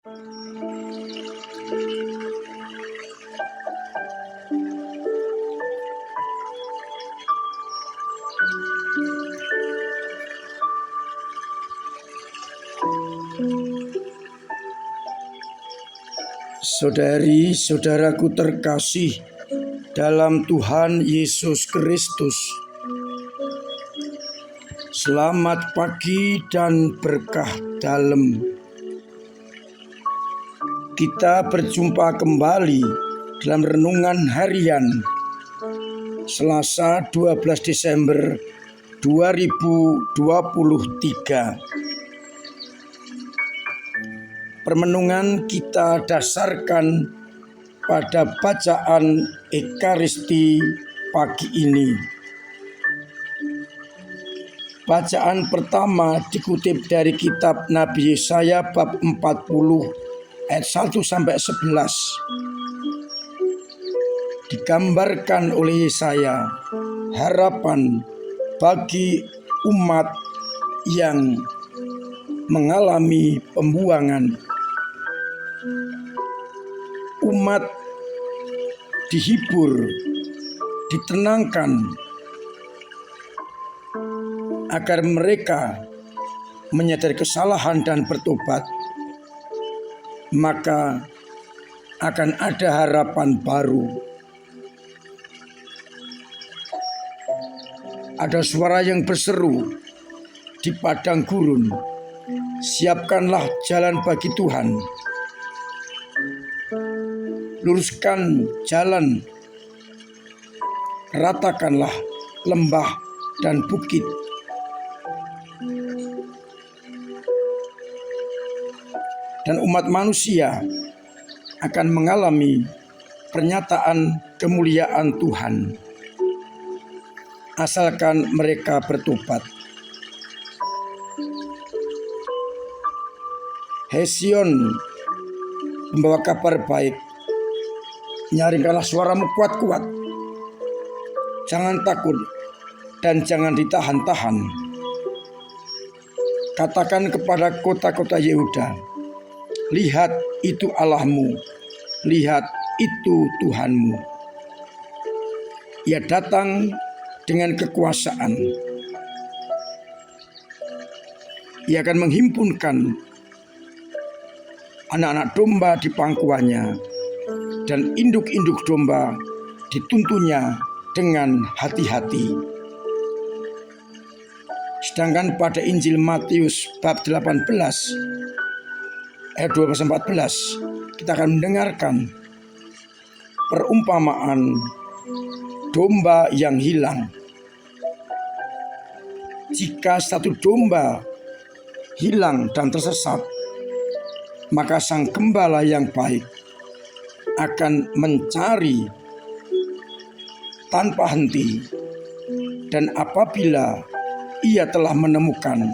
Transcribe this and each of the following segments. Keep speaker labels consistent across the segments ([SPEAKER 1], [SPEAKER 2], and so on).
[SPEAKER 1] Saudari-saudaraku terkasih dalam Tuhan Yesus Kristus, selamat pagi dan berkah dalam. Kita berjumpa kembali dalam renungan harian Selasa 12 Desember 2023. Permenungan kita dasarkan pada bacaan Ekaristi pagi ini. Bacaan pertama dikutip dari kitab Nabi Yesaya bab 40 ayat 1-11. Digambarkan oleh Yesaya harapan bagi umat yang mengalami pembuangan. Umat dihibur, ditenangkan agar mereka menyadari kesalahan dan bertobat, maka akan ada harapan baru. Ada suara yang berseru di padang gurun, siapkanlah jalan bagi Tuhan. Luruskan jalan, ratakanlah lembah dan bukit. Dan umat manusia akan mengalami pernyataan kemuliaan Tuhan, asalkan mereka bertobat. Hai Sion, membawa kabar baik, nyaringkanlah suaramu kuat-kuat. Jangan takut dan jangan ditahan-tahan. Katakan kepada kota-kota Yehuda, lihat itu Allahmu, lihat itu Tuhanmu. Ia datang dengan kekuasaan. Ia akan menghimpunkan anak-anak domba di pangkuannya, dan induk-induk domba dituntunnya dengan hati-hati. Sedangkan pada Injil Matius bab 18 ayat 12-14 kita akan mendengarkan perumpamaan domba yang hilang. Jika satu domba hilang dan tersesat, maka sang gembala yang baik akan mencari tanpa henti, dan apabila ia telah menemukan,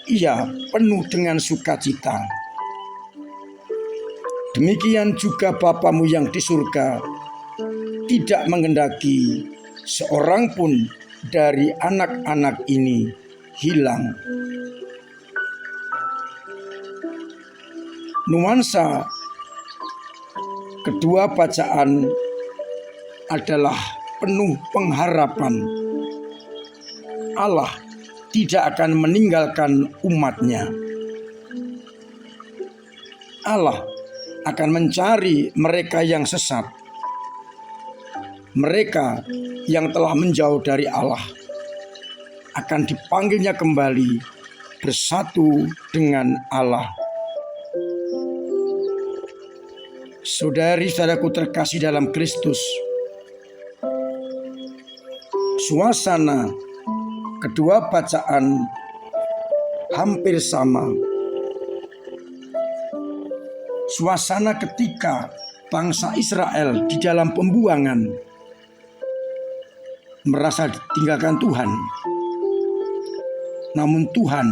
[SPEAKER 1] ia penuh dengan sukacita. Demikian juga Bapamu yang di surga tidak menghendaki seorang pun dari anak-anak ini hilang. Nuansa kedua bacaan adalah penuh pengharapan. Allah tidak akan meninggalkan umatnya. Allah akan mencari mereka yang sesat, mereka yang telah menjauh dari Allah akan dipanggilnya kembali bersatu dengan Allah. Saudari-saudaraku terkasih dalam Kristus, suasana kedua bacaan hampir sama. Suasana ketika bangsa Israel di dalam pembuangan merasa ditinggalkan Tuhan, namun Tuhan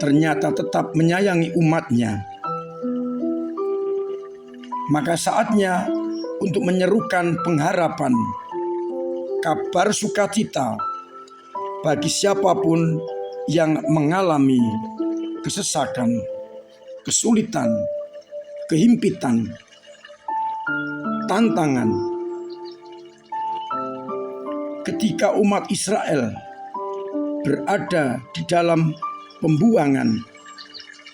[SPEAKER 1] ternyata tetap menyayangi umatnya. Maka saatnya untuk menyerukan pengharapan, kabar sukacita bagi siapapun yang mengalami kesesakan, kesulitan, kehimpitan, tantangan. Ketika umat Israel berada di dalam pembuangan,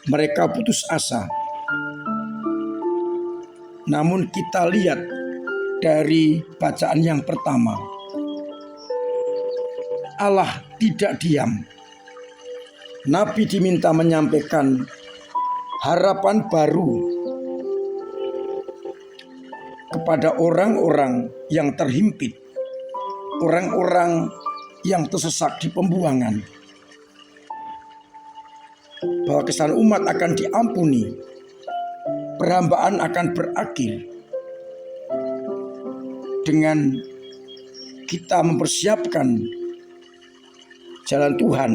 [SPEAKER 1] mereka putus asa. Namun kita lihat dari bacaan yang pertama, Allah tidak diam. Nabi diminta menyampaikan harapan baru kepada orang-orang yang terhimpit, orang-orang yang tersesat di pembuangan, bahwa kesalahan umat akan diampuni, perhambaan akan berakhir dengan kita mempersiapkan jalan Tuhan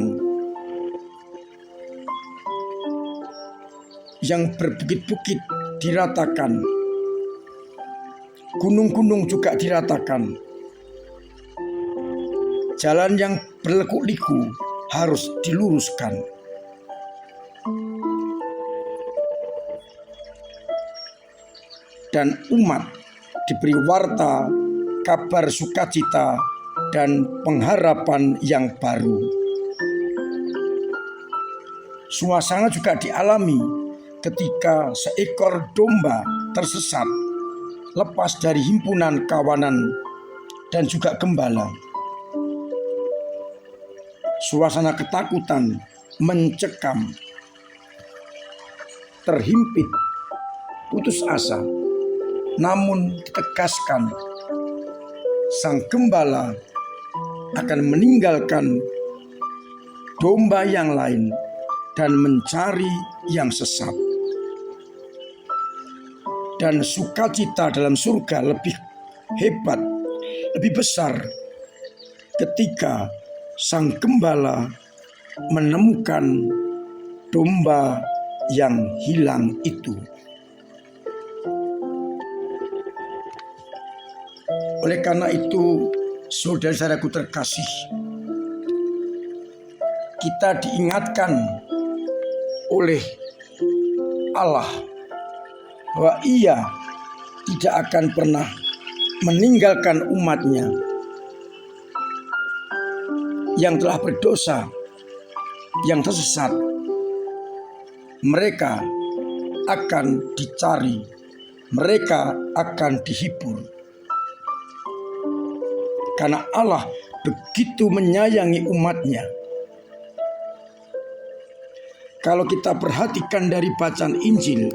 [SPEAKER 1] yang berbukit-bukit diratakan, gunung-gunung juga diratakan, jalan yang berliku-liku harus diluruskan. Dan umat diberi warta, kabar sukacita, dan pengharapan yang baru. Suasana juga dialami ketika seekor domba tersesat, lepas dari himpunan kawanan dan juga gembala. Suasana ketakutan mencekam, terhimpit, putus asa. Namun ditegaskan, sang gembala akan meninggalkan domba yang lain dan mencari yang sesat. Dan sukacita dalam surga lebih hebat, lebih besar ketika sang gembala menemukan domba yang hilang itu. Oleh karena itu, saudara-saudaraku terkasih, kita diingatkan oleh Allah bahwa Ia tidak akan pernah meninggalkan umatnya yang telah berdosa, yang tersesat. Mereka akan dicari, mereka akan dihibur. Karena Allah begitu menyayangi umatnya. Kalau kita perhatikan dari bacaan Injil,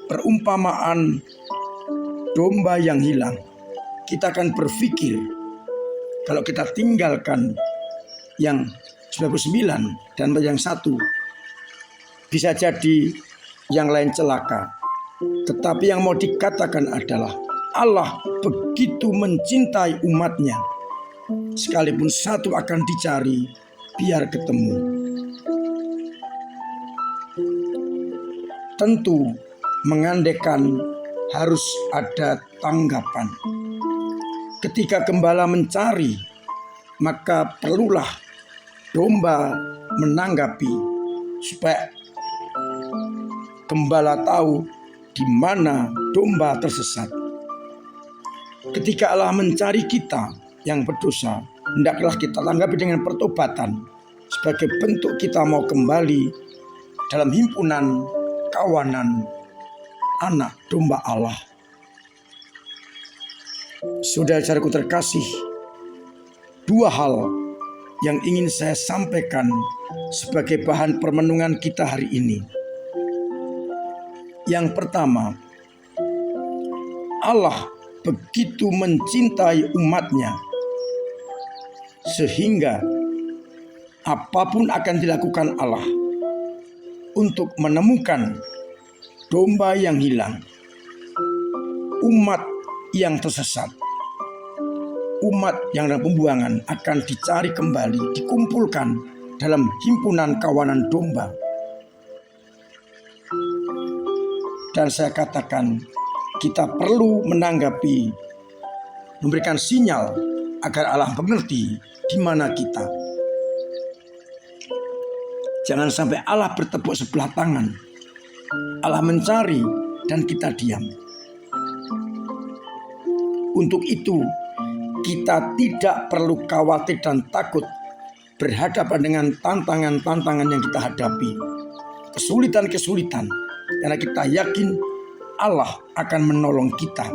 [SPEAKER 1] perumpamaan domba yang hilang, kita akan berpikir kalau kita tinggalkan yang 99 dan yang satu, bisa jadi yang lain celaka. Tetapi yang mau dikatakan adalah Allah begitu mencintai umatnya, sekalipun satu akan dicari biar ketemu. Tentu mengandaikan harus ada tanggapan. Ketika gembala mencari, maka perlulah domba menanggapi supaya gembala tahu di mana domba tersesat. Ketika Allah mencari kita yang berdosa, hendaklah kita tanggapi dengan pertobatan sebagai bentuk kita mau kembali dalam himpunan kawanan anak domba Allah. Saudara-saudaraku terkasih, dua hal yang ingin saya sampaikan sebagai bahan permenungan kita hari ini. Yang pertama, Allah begitu mencintai umatnya sehingga apapun akan dilakukan Allah untuk menemukan domba yang hilang, umat yang tersesat, umat yang dalam pembuangan akan dicari kembali, dikumpulkan dalam himpunan kawanan domba. Dan saya katakan, kita perlu menanggapi, memberikan sinyal agar Allah mengerti di mana kita. Jangan sampai Allah bertepuk sebelah tangan. Allah mencari dan kita diam. Untuk itu, kita tidak perlu khawatir dan takut berhadapan dengan tantangan-tantangan yang kita hadapi, kesulitan-kesulitan, karena kita yakin Allah akan menolong kita.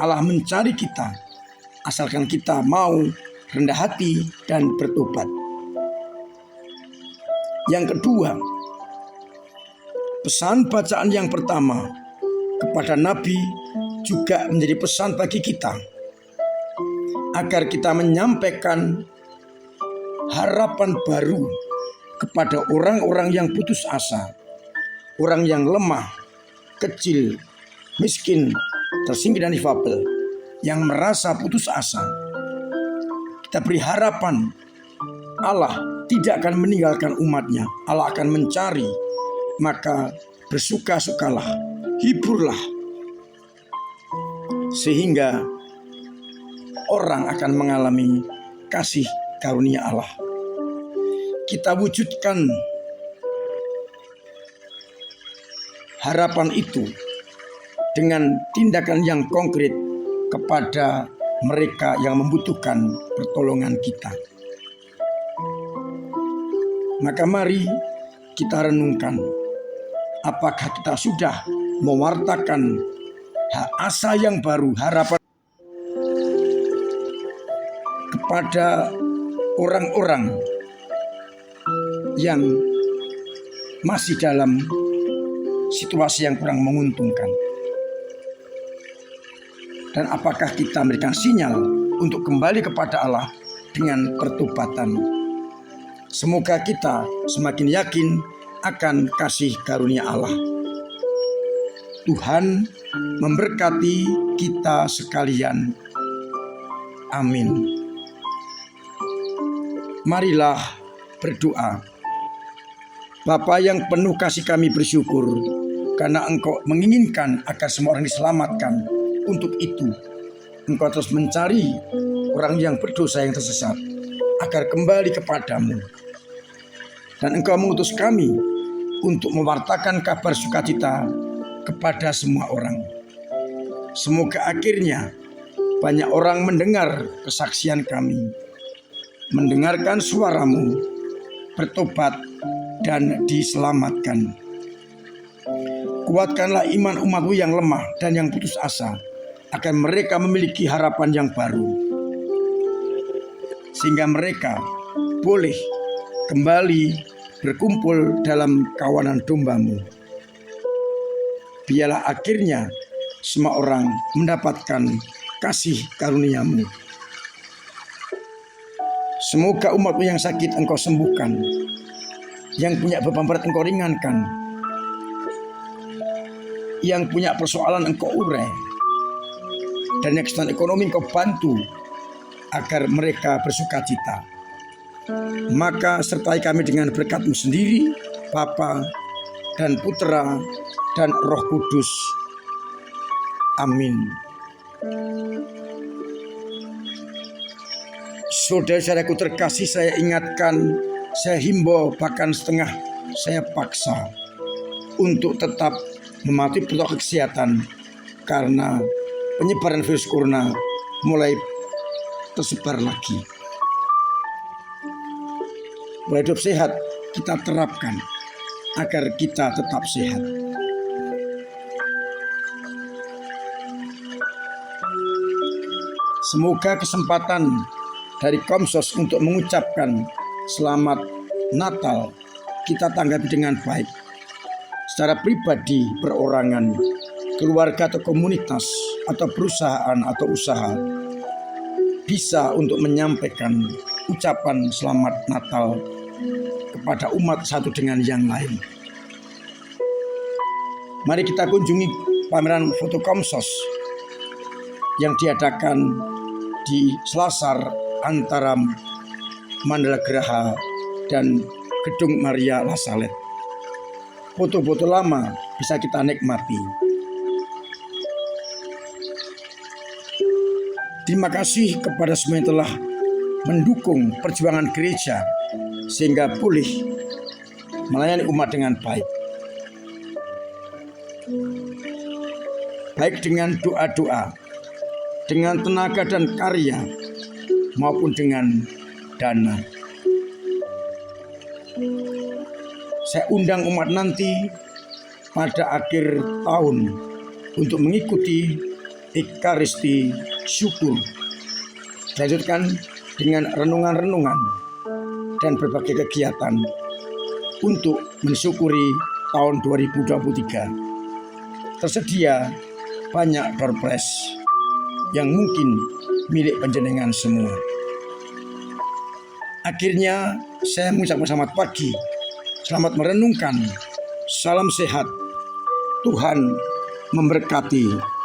[SPEAKER 1] Allah mencari kita, asalkan kita mau rendah hati dan bertobat. Yang kedua, pesan bacaan yang pertama kepada Nabi juga menjadi pesan bagi kita, agar kita menyampaikan harapan baru kepada orang-orang yang putus asa, orang yang lemah, kecil, miskin, tersingkir dan difabel, yang merasa putus asa. Kita beri harapan, Allah tidak akan meninggalkan umatnya. Allah akan mencari, maka bersuka-sukalah, hiburlah, sehingga orang akan mengalami kasih karunia Allah. Kita wujudkan harapan itu dengan tindakan yang konkret kepada mereka yang membutuhkan pertolongan kita. Maka mari kita renungkan, apakah kita sudah mewartakan asa yang baru, harapan kepada orang-orang yang masih dalam situasi yang kurang menguntungkan. Dan apakah kita memberikan sinyal untuk kembali kepada Allah dengan pertobatan. Semoga kita semakin yakin akan kasih karunia Allah. Tuhan memberkati kita sekalian. Amin. Marilah berdoa. Bapa yang penuh kasih, kami bersyukur karena Engkau menginginkan agar semua orang diselamatkan. Untuk itu Engkau terus mencari orang yang berdosa, yang tersesat, agar kembali kepadamu. Dan Engkau mengutus kami untuk mewartakan kabar sukacita kepada semua orang. Semoga akhirnya banyak orang mendengar kesaksian kami, mendengarkan suaramu, bertobat dan diselamatkan. Kuatkanlah iman umatmu yang lemah dan yang putus asa, agar mereka memiliki harapan yang baru, sehingga mereka boleh kembali berkumpul dalam kawanan domba-Mu. Biarlah akhirnya semua orang mendapatkan kasih karunia-Mu. Semoga umat-Mu yang sakit Engkau sembuhkan, yang punya beban berat Engkau ringankan, yang punya persoalan Engkau urai, dan yang kesulitan ekonomi Engkau bantu agar mereka bersukacita. Maka sertai kami dengan berkat-Mu sendiri, Bapa dan Putra dan Roh Kudus. Amin. Saudara-saudaraku terkasih, saya ingatkan, saya himbau, bahkan setengah saya paksa untuk tetap mematuhi protokol kesehatan, karena penyebaran virus corona mulai tersebar lagi. Pola hidup sehat kita terapkan agar kita tetap sehat. Semoga kesempatan dari Komsos untuk mengucapkan selamat Natal kita tanggapi dengan baik, secara pribadi, perorangan, keluarga atau komunitas, atau perusahaan atau usaha, bisa untuk menyampaikan ucapan selamat Natal kepada umat satu dengan yang lain. Mari kita kunjungi pameran foto Komsos yang diadakan di Selasar antara Mandala Geraha dan Gedung Maria La Salette. Foto-foto lama bisa kita nikmati. Terima kasih kepada semua yang telah mendukung perjuangan gereja sehingga boleh melayani umat dengan baik. Baik dengan doa-doa, dengan tenaga dan karya, maupun dengan dana. Saya undang umat nanti pada akhir tahun untuk mengikuti Ekaristi syukur. Dilanjutkan dengan renungan-renungan dan berbagai kegiatan untuk mensyukuri tahun 2023. Tersedia banyak door prize yang mungkin milik panjenengan semua. Akhirnya saya mengucapkan selamat pagi, selamat merenungkan, salam sehat, Tuhan memberkati.